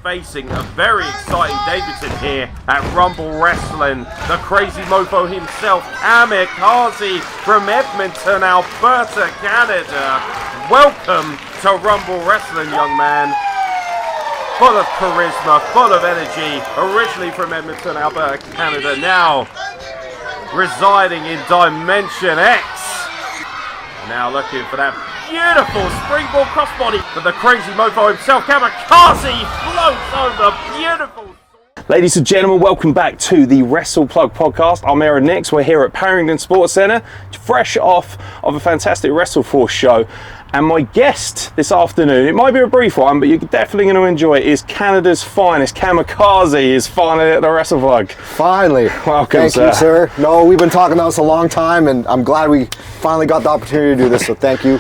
Facing a very exciting debutant here at Rumble Wrestling, the crazy mofo himself, IKAZE from Edmonton, Alberta, Canada. Welcome to Rumble Wrestling, young man. Full of charisma, full of energy, originally from Edmonton, Alberta, Canada, now residing in Dimension X. Now looking for that beautiful springboard crossbody, but the crazy mofo himself, IKAZE, floats over beautiful. Ladies and gentlemen, welcome back to the Wrestle Plug podcast. I'm Aeron Nix. We're here at Paddington Sports Centre, fresh off of a fantastic Wrestleforce show. And my guest this afternoon, it might be a brief one, but you're definitely going to enjoy it, is Canada's finest. IKAZE is finally at the Wrestle Plug. Finally. Welcome, sir. Thank you, sir. No, we've been talking about this a long time, and I'm glad we finally got the opportunity to do this, so thank you.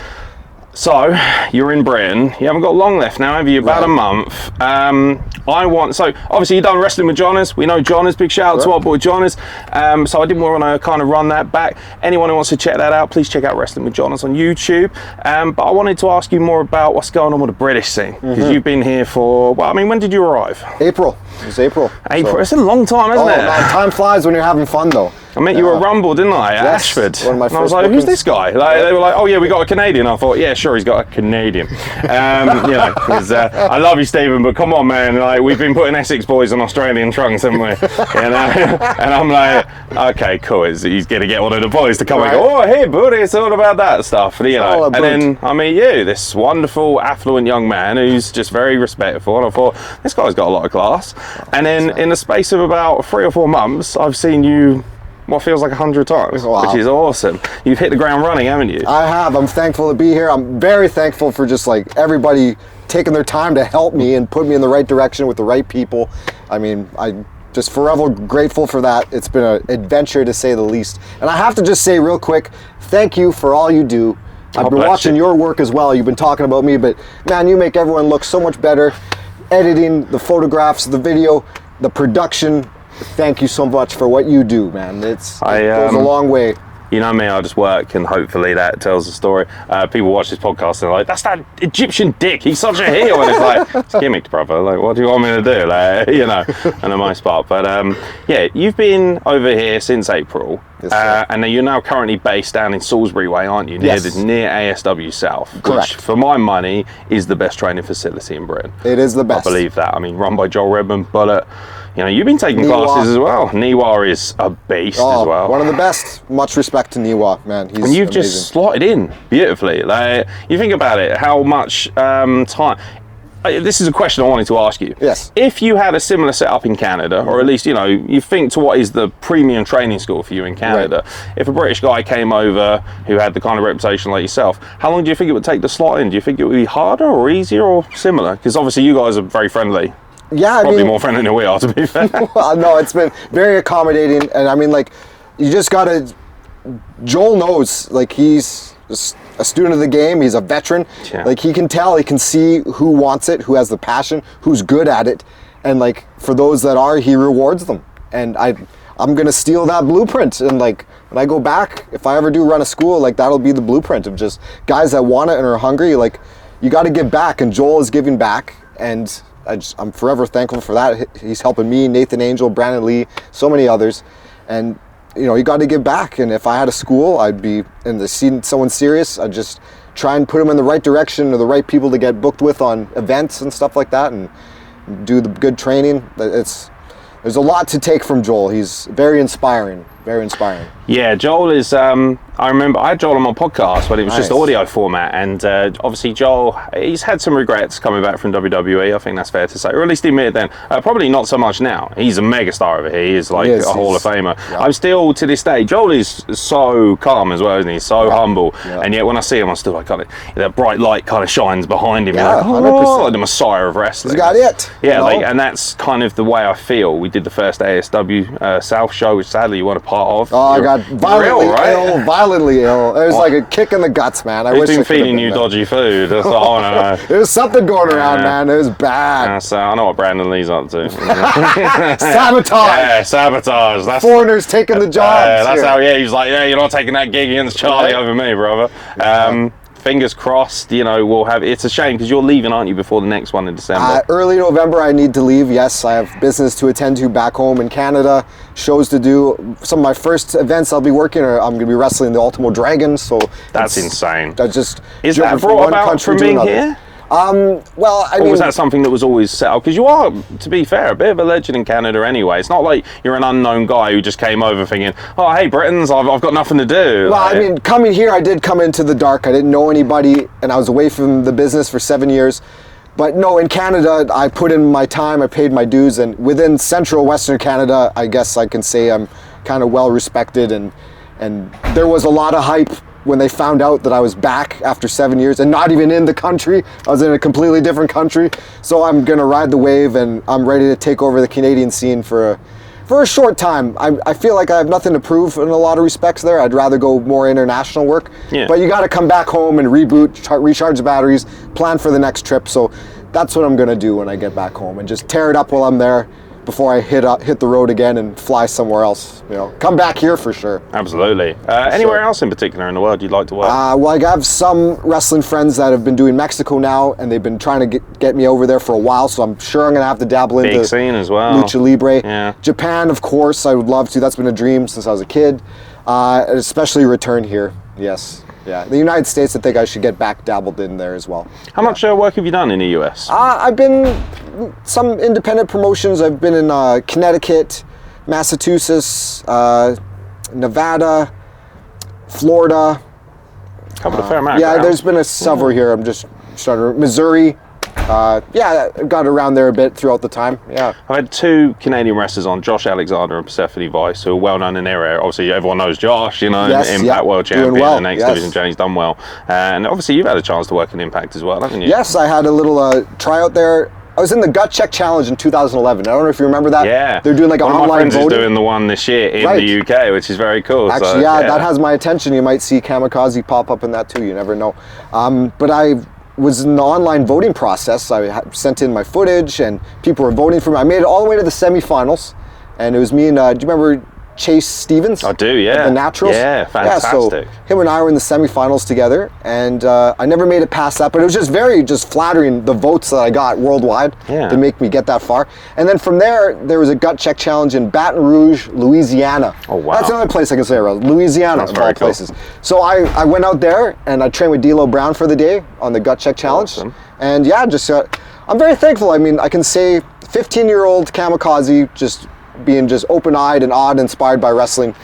So, you're in Britain. You haven't got long left now, have you? About a month. So obviously you've done Wrestling with Johners. We know Johners. Big shout out to our boy Johners. So I didn't want to kind of run that back. Anyone who wants to check that out, please check out Wrestling with Johners on YouTube. But I wanted to ask you more about what's going on with the British scene. Because you've been here for, well, I mean, when did you arrive? April. It was April. April. So. It's a long time, isn't it? Man, time flies when you're having fun, though. I met you at Rumble, didn't I? At Ashford. One of my and I was like, who's this guy? Like, they were like, oh yeah, we got a Canadian. I thought, yeah, sure, he's got a Canadian. Because I love you, Stephen, but come on, man. Like, we've been putting Essex boys on Australian trunks, haven't we? And I'm like, okay, cool. He's going to get one of the boys to come and go, oh, hey, buddy, it's all about that stuff. You know. And then I meet you, this wonderful, affluent young man who's just very respectful. And I thought, this guy's got a lot of class. And then in the space of about 3 or 4 months, I've seen you what feels like 100 times, which is awesome. You've hit the ground running, haven't you? I have. I'm thankful to be here. I'm very thankful for just like everybody taking their time to help me and put me in the right direction with the right people. I mean, I just forever grateful for that. It's been an adventure to say the least. And I have to just say real quick, thank you for all you do. I've been watching your work as well. You've been talking about me, but man, you make everyone look so much better. Editing, the photographs, the video, the production. Thank you so much for what you do, man. It goes a long way. You know me, I just work, and hopefully that tells the story. People watch this podcast and they're like, that's that Egyptian dick, he's such a heel. And it's like, it's gimmicked, brother. Like, what do you want me to do? Like, you know, and the most part. But yeah, you've been over here since April. Yes, and you're now currently based down in Salisbury Way, aren't you? Near ASW South. Correct. Which, for my money, is the best training facility in Britain. It is the best. I believe that. I mean, run by Joel Redman, Bullet. You know, you've been taking classes as well. Niwa is a beast as well. One of the best. Much respect to Niwa, man. He's and you've amazing. Just slotted in beautifully. Like, you think about it, how much time. This is a question I wanted to ask you. Yes. If you had a similar setup in Canada, or at least, you know, you think to what is the premium training school for you in Canada, if a British guy came over who had the kind of reputation like yourself, how long do you think it would take to slot in? Do you think it would be harder or easier or similar? Because obviously you guys are very friendly. Yeah, Probably more friendly than we are, to be fair. Well, no, it's been very accommodating, and I mean, like, you just gotta. Joel knows, like, he's a student of the game. He's a veteran. Yeah. Like, he can tell, he can see who wants it, who has the passion, who's good at it, and like for those that are, he rewards them. And I'm gonna steal that blueprint. And like when I go back, if I ever do run a school, like that'll be the blueprint of just guys that want it and are hungry. Like, you got to give back, and Joel is giving back, and I'm forever thankful for that. He's helping me, Nathan Angel, Brandon Lee, so many others. And, you know, you got to give back. And if I had a school, I'd be in the scene, someone serious, I'd just try and put them in the right direction, or the right people to get booked with on events and stuff like that, and do the good training. There's a lot to take from Joel. He's very inspiring. Very inspiring. Yeah, Joel is, I remember I had Joel on my podcast, but it was just audio format, and obviously Joel, he's had some regrets coming back from WWE, I think that's fair to say, or at least he admitted then. Probably not so much now. He's a megastar over here, he is like a Hall of Famer. Yeah. I'm still, to this day, Joel is so calm as well, isn't he? So humble, and yet when I see him, I'm still like, that bright light kind of shines behind him. Yeah, like, 100%. Like the messiah of wrestling. He's got it. Yeah, like, and that's kind of the way I feel. We did the first ASW South show, which sadly you weren't a part part of. Oh, I got violently real, right? violently ill. It was like a kick in the guts, man. Who's been feeding you dodgy food? That's what I want to know. There's something going around, man. It was bad. So I know what Brandon Lee's up to. Sabotage. Yeah, sabotage. That's Foreigners taking the jobs. that's how. Yeah, he was like, yeah, you're not taking that gig against Charlie over me, brother. Fingers crossed. You know, we'll have. It's a shame because you're leaving, aren't you, before the next one in December? Early November, I need to leave. Yes, I have business to attend to back home in Canada. Shows to do. Some of my first events I'll be working are I'm going to be wrestling the Ultimo Dragon. So that's insane. I just is that brought about from being here? Well, I or mean, was that something that was always set up? Because you are, to be fair, a bit of a legend in Canada anyway. It's not like you're an unknown guy who just came over thinking, oh, hey, Britons, I've got nothing to do. Well, I mean, coming here, I did come into the dark. I didn't know anybody, and I was away from the business for 7 years. But no, in Canada, I put in my time, I paid my dues, and within central Western Canada, I guess I can say I'm kind of well respected, and there was a lot of hype when they found out that I was back after 7 years and not even in the country. I was in a completely different country. So I'm gonna ride the wave, and I'm ready to take over the Canadian scene for a short time. I feel like I have nothing to prove in a lot of respects there. I'd rather go more international work. Yeah. But you gotta come back home and reboot, recharge the batteries, plan for the next trip. So that's what I'm gonna do when I get back home, and just tear it up while I'm there before I hit the road again and fly somewhere else. You know, come back here for sure. Absolutely. Anywhere else in particular in the world you'd like to work? Well, I have some wrestling friends that have been doing Mexico now, and they've been trying to get me over there for a while, so I'm sure I'm going to have to dabble into big scene as well. Lucha Libre. Yeah. Japan, of course, I would love to. That's been a dream since I was a kid. Especially return here, yes. Yeah, the United States, I think I should get back dabbled in there as well. How much work have you done in the US? I've been some independent promotions. I've been in Connecticut, Massachusetts, Nevada, Florida. Covered a fair amount. Yeah, there's been several here. I'm just starting. Missouri. Yeah, I got around there a bit throughout the time. Yeah, I've had two Canadian wrestlers on, Josh Alexander and Persephone Vice, who are well known in their area. Obviously, everyone knows Josh, you know, yes, Impact World Champion, well, and X Division champion. He's done well. And obviously, you've had a chance to work in Impact as well, haven't you? Yes, I had a little tryout there. I was in the Gut Check Challenge in 2011. I don't know if you remember that. Yeah. They're doing like an online voting. One of my friends is doing the one this year in the UK, which is very cool. Actually, so, yeah, that has my attention. You might see Kamikaze pop up in that too. You never know. But I was in the online voting process. I sent in my footage, and people were voting for me. I made it all the way to the semifinals, and it was me and do you remember Chase Stevens? I do, yeah. The Naturals? Yeah, fantastic. Yeah, so him and I were in the semifinals together, and I never made it past that, but it was just flattering, the votes that I got worldwide to make me get that far. And then from there was a Gut Check Challenge in Baton Rouge, Louisiana. Oh, wow. That's the only place I can say around. Louisiana, of all places. So I went out there, and I trained with D'Lo Brown for the day on the Gut Check Challenge. Awesome. And yeah, just I'm very thankful. I mean, I can say 15-year-old Kamikaze just being just open-eyed and awed, inspired by wrestling.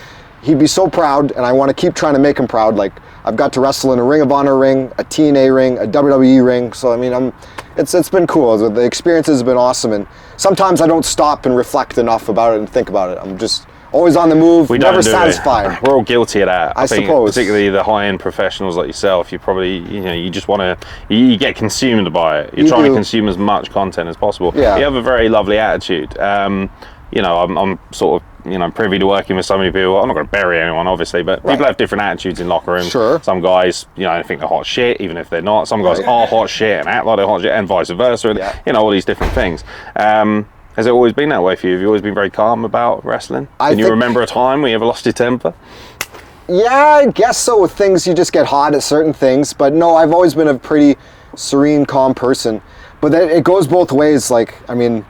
He'd be so proud, and I want to keep trying to make him proud. Like, I've got to wrestle in a Ring of Honor ring, a TNA ring, a WWE ring. So I mean, it's been cool. The experiences have been awesome, and sometimes I don't stop and reflect enough about it and think about it. I'm just always on the move, never satisfied. We're all guilty of that. I think suppose. Particularly the high-end professionals like yourself, you probably, you just want to, you get consumed by it. You're trying to consume as much content as possible. Yeah. You have a very lovely attitude. You know, I'm sort of, privy to working with so many people. I'm not going to bury anyone, obviously, but people have different attitudes in locker rooms. Sure. Some guys, think they're hot shit, even if they're not. Some guys are hot shit and act like they're hot shit, and vice versa. And, all these different things. Has it always been that way for you? Have you always been very calm about wrestling? Can you remember a time when you ever lost your temper? Yeah, I guess so. With things, you just get hot at certain things. But no, I've always been a pretty serene, calm person. But it goes both ways. Like, I mean,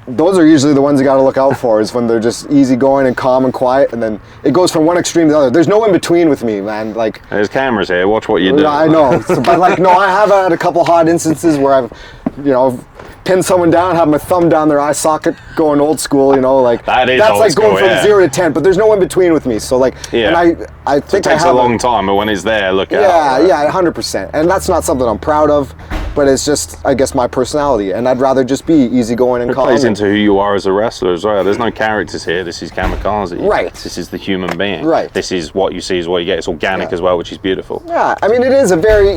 those are usually the ones you got to look out for, is when they're just easygoing and calm and quiet, and then it goes from one extreme to the other. There's no in between with me, man. Like, there's cameras here. Watch what you do. I know, but like, no, I have had a couple hot instances where I've pinned someone down, have my thumb down their eye socket, going old school. Like that's like going school, from 0 to 10. But there's no in between with me. So like, and I think it takes a long time, but when it's there, look out. Yeah, 100%. And that's not something I'm proud of. But it's just, I guess, my personality, and I'd rather just be easygoing and calm. It plays into who you are as a wrestler as well. There's no characters here. This is Kamikaze. Right. This is the human being. Right. This is what you see is what you get. It's organic as well, which is beautiful. Yeah, I mean, it is a very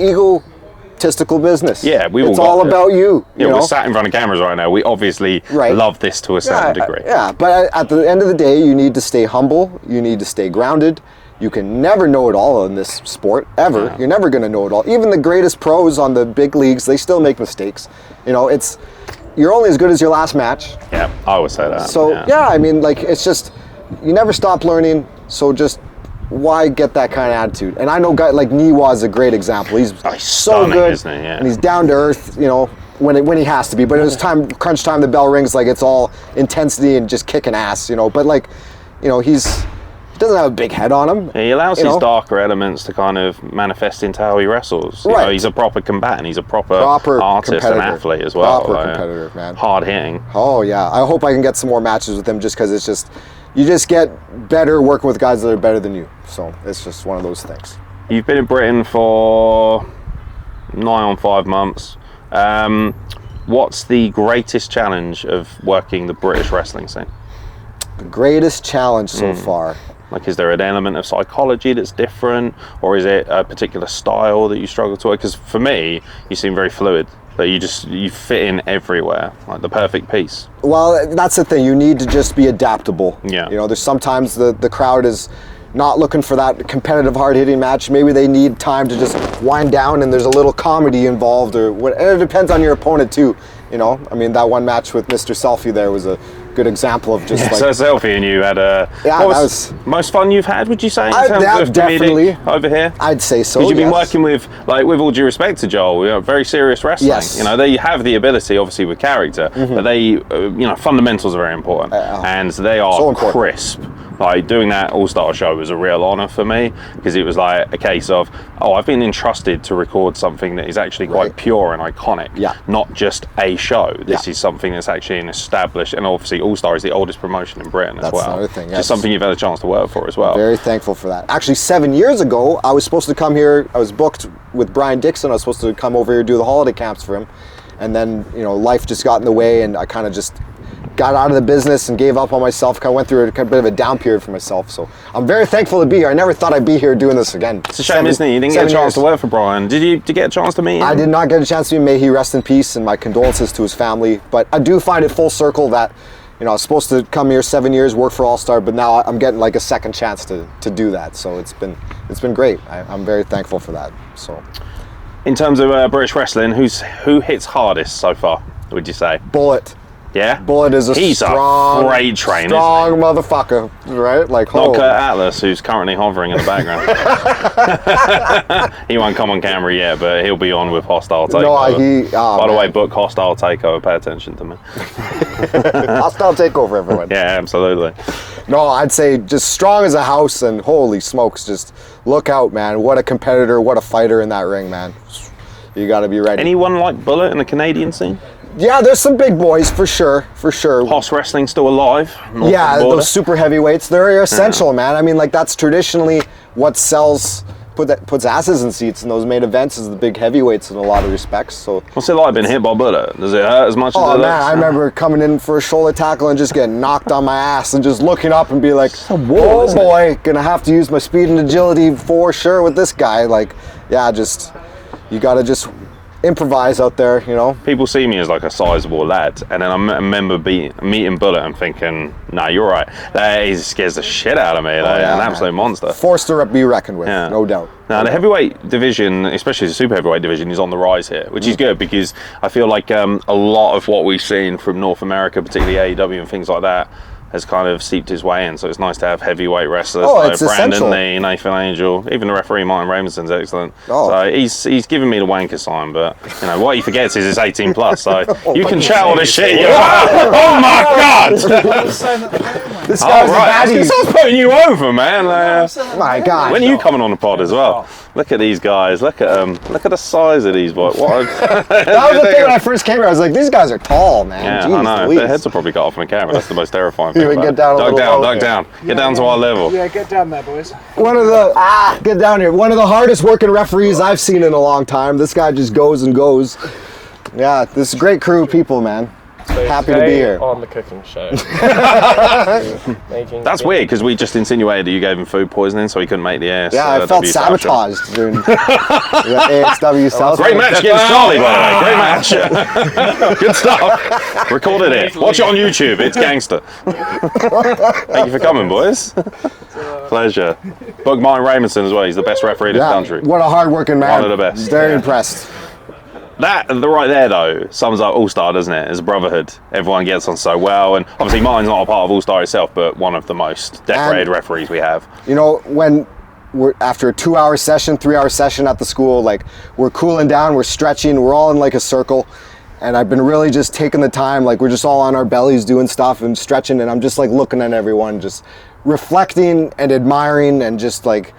egotistical business. Yeah, it's all about you. Yeah, you know? we're sat in front of cameras right now. We obviously love this to a certain degree. Yeah, but at the end of the day, you need to stay humble. You need to stay grounded. You can never know it all in this sport, ever. Yeah. You're never going to know it all. Even the greatest pros on the big leagues, they still make mistakes. You know, you're only as good as your last match. Yeah, I always say that. So, yeah, I mean, like, it's just, you never stop learning, so just, why get that kind of attitude? And I know guys like Niwa is a great example. He's so stunning, good, isn't he? Yeah. And he's down to earth, you know, when he has to be. But it was crunch time, the bell rings, like it's all intensity and just kicking ass, you know. But like, you know, he doesn't have a big head on him. Yeah, he allows his darker elements to kind of manifest into how he wrestles. You know, he's a proper combatant. He's a proper artist and athlete as well. Proper competitor, man. Hard hitting. Oh yeah, I hope I can get some more matches with him just because it's just, you just get better working with guys that are better than you. So it's just one of those things. You've been in Britain for 9 on 5 months. What's the greatest challenge of working the British wrestling scene? The greatest challenge so far. Like, is there an element of psychology that's different, or is it a particular style that you struggle to work? Because for me, you seem very fluid. But you fit in everywhere, like the perfect piece. Well, that's the thing. You need to just be adaptable. Yeah. You know, there's sometimes the crowd is not looking for that competitive, hard-hitting match. Maybe they need time to just wind down, and there's a little comedy involved, or what. And it depends on your opponent too. You know, I mean, that one match with Mr. Selfie there was a good example of just like. So Selfie and you had a. Yeah, what was most fun you've had? Would you say in terms of definitely comedic over here? I'd say so. Because you've been working with, like, with all due respect to Joel, you know, very serious wrestling. Yes. You know, they have the ability, obviously, with character, but they, you know, fundamentals are very important, and they are so crisp. Like, doing that All-Star show was a real honour for me, because it was like a case of, I've been entrusted to record something that is actually quite pure and iconic, not just a show. This is something that's actually an established, and obviously All-Star is the oldest promotion in Britain as well. That's another thing, yes. Just something you've had a chance to work for as well. Very thankful for that. Actually, 7 years ago, I was supposed to come here, I was booked with Brian Dixon, I was supposed to come over here and do the holiday camps for him, and then, you know, life just got in the way, and I kind of just got out of the business and gave up on myself. Kind of went through a bit of a down period for myself. So I'm very thankful to be here. I never thought I'd be here doing this again. It's a shame, isn't it? You didn't get a chance to work for Brian. Did you get a chance to meet him? I did not get a chance to meet him. May he rest in peace, and my condolences to his family. But I do find it full circle that, you know, I was supposed to come here 7 years, work for All-Star, but now I'm getting like a second chance to do that. So it's been great. I'm very thankful for that. So, in terms of British wrestling, who hits hardest so far, would you say? Bullet. Yeah? Bullet is He's strong, a freight train, strong motherfucker, right? Like, not Kurt Atlas, who's currently hovering in the background. He won't come on camera yet, but he'll be on with Hostile Takeover. By the way, book Hostile Takeover. Pay attention to me. Hostile Takeover, everyone. Yeah, absolutely. No, I'd say just strong as a house, and holy smokes, just look out, man. What a competitor, what a fighter in that ring, man. You got to be ready. Anyone like Bullet in the Canadian scene? Yeah, there's some big boys for sure. Hoss Wrestling still alive. Yeah, those super heavyweights, they're essential, man. I mean, like, that's traditionally what sells, puts asses in seats in those main events, is the big heavyweights in a lot of respects. So what's it like being hit by Bullet? Does it hurt as much as it looks? Oh man, I remember coming in for a shoulder tackle and just getting knocked on my ass and just looking up and be like, oh boy, gonna have to use my speed and agility for sure with this guy. Like, yeah, you gotta just improvise out there, you know. People see me as like a sizable lad, and then I remember meeting Bullet and thinking, nah, you're right. He scares the shit out of me. An absolute monster. Force to be reckoned with, no doubt. Now, the heavyweight division, especially the super heavyweight division, is on the rise here, which is good, because I feel like a lot of what we've seen from North America, particularly AEW and things like that, has kind of seeped his way in. So it's nice to have heavyweight wrestlers like Brandon Lee, Nathan Angel, even the referee Martin Raymond's excellent. So he's giving me the wanker sign, but you know what he forgets is it's 18 plus. So you can chat all this shit. Oh my god! This guy's a baddie. I was putting you over, man. My god! When are you coming on the pod as well? Look at these guys. Look at them. Look at the size of these boys. That was the thing when I first came here. I was like, these guys are tall, man. Yeah, Jeez, I know. Please. Their heads will probably cut off from the camera. That's the most terrifying thing. Get down Duck down. Get down to our level. Yeah, get down there, boys. Get down here. One of the hardest working referees I've seen in a long time. This guy just goes and goes. Yeah, this is a great crew of people, man. So Happy to be here. On the cooking show. That's weird because we just insinuated that you gave him food poisoning, so he couldn't make the AS. Yeah, I felt sabotaged during the ASW South. Great match against Charlie, by the way. Great match. Good stuff. Recorded it. Watch it on YouTube. It's gangster. Thank you for coming, boys. Pleasure. Book Martin Raymondson as well. He's the best referee in the country. What a hard-working man. One of the best. Very impressed. That right there, though, sums up All-Star, doesn't it? As a brotherhood. Everyone gets on so well. And obviously Martin's not a part of All-Star itself, but one of the most decorated referees we have. You know, when we're after a 2-hour session, 3-hour session at the school, like we're cooling down, we're stretching, we're all in like a circle. And I've been really just taking the time, like we're just all on our bellies doing stuff and stretching. And I'm just like looking at everyone, just reflecting and admiring and just like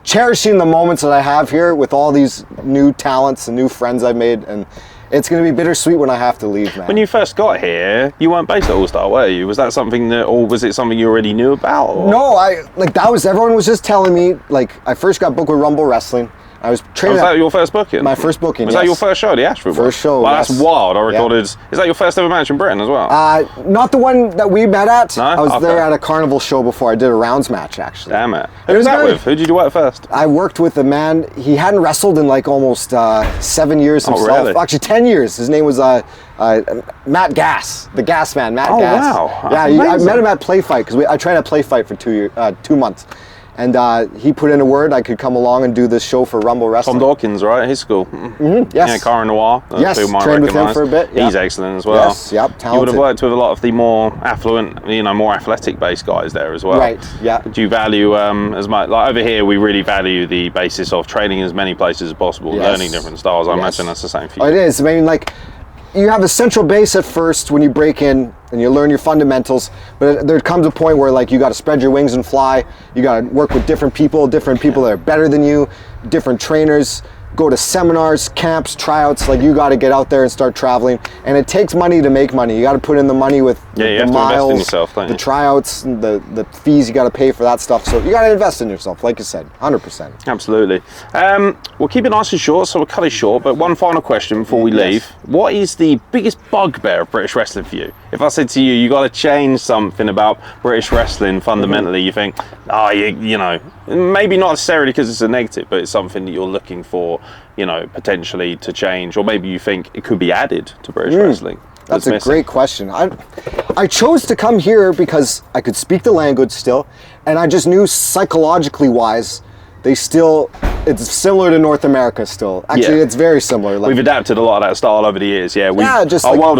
cherishing the moments that I have here with all these new talents and new friends I've made, and it's going to be bittersweet when I have to leave, man. When you first got here, you weren't based at All-Star, were you? Was that something that, or was it something you already knew about? Or? No, everyone was just telling me, like, I first got booked with Rumble Wrestling. I was training. Was that your first booking? My first booking. Was that your first show, the Ashford one? First show. Well, yes. that's wild. I recorded. Yeah. Is that your first ever match in Britain as well? Not the one that we met at. No? I was there at a carnival show before. I did a rounds match, actually. Damn it. Who was that with? Who did you work first? I worked with a man. He hadn't wrestled in like almost 7 years himself. Oh, really? Actually, 10 years. His name was Matt Gass, the Gas Man, Matt Gass. Oh, wow. Yeah, I met him at Play Fight because I trained at Play Fight for 2 months. And he put in a word I could come along and do this show for Rumble Wrestling. Tom Dawkins, right? His school. Mm-hmm. Yes. Yeah, Cara Noir. Yes, trained with him for a bit. Yeah. He's excellent as well. Yes, yep, talented. You would have worked with a lot of the more affluent, more athletic-based guys there as well. Right, yeah. Do you value as much, like over here, we really value the basis of training as many places as possible, learning different styles. I imagine that's the same for you. It is. I mean, like, you have a central base at first when you break in and you learn your fundamentals, but there comes a point where like you got to spread your wings and fly. You got to work with different people that are better than you, different trainers, go to seminars, camps, tryouts. Like you got to get out there and start traveling, and it takes money to make money. You got to put in the money with the miles, invest in yourself, don't you? the tryouts, the fees you got to pay for that stuff. So you got to invest in yourself, like you said, 100%. Absolutely. We'll keep it nice and short, so we'll cut it short. But one final question before we leave: what is the biggest bugbear of British wrestling for you? If I said to you, you got to change something about British wrestling fundamentally, you think, maybe not necessarily because it's a negative, but it's something that you're looking for, potentially to change, or maybe you think it could be added to British wrestling. That's a great question. I chose to come here because I could speak the language still, and I just knew psychologically wise, it's similar to North America still. Actually, it's very similar. Like, we've adapted a lot of that style over the years. Yeah, even our world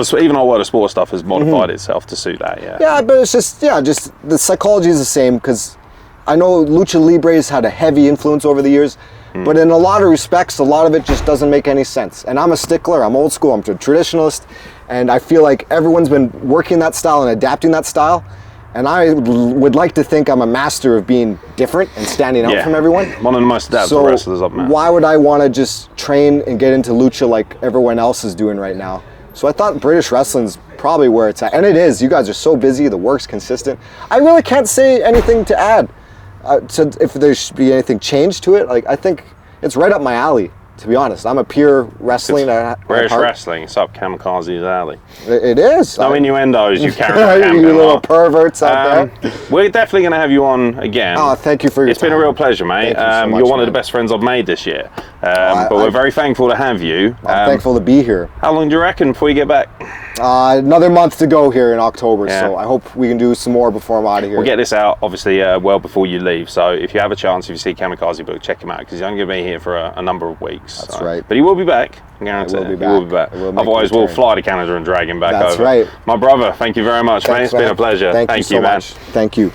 of sport stuff has modified itself to suit that. Yeah. Yeah, but it's just the psychology is the same because I know Lucha Libre's had a heavy influence over the years, but in a lot of respects, a lot of it just doesn't make any sense. And I'm a stickler. I'm old school. I'm a traditionalist, and I feel like everyone's been working that style and adapting that style. And I would like to think I'm a master of being different and standing out from everyone. One of the most adaptable wrestlers I've met. Why would I want to just train and get into lucha like everyone else is doing right now? So I thought British wrestling's probably where it's at. And it is. You guys are so busy. The work's consistent. I really can't say anything to add. If there should be anything changed to it, I think it's right up my alley. To be honest, I'm a pure wrestling. British wrestling, it's up Kamikaze's alley. It is. No innuendos, you carry you little perverts out there. We're definitely going to have you on again. Oh, thank you for your time. It's been a real pleasure, mate. You're one of the best friends I've made this year. But we're very thankful to have you. I'm thankful to be here. How long do you reckon before you get back? Another month to go here in October, so I hope we can do some more before I'm out of here. We'll get this out, obviously, well before you leave. So if you have a chance, if you see Kamikaze book, check him out, because he's only going to be here for a number of weeks. That's right. But he will be back. I guarantee he will be back. Otherwise, we'll fly to Canada and drag him back over. That's right. My brother, thank you very much, mate. It's been a pleasure. Thank you so much. Thank you.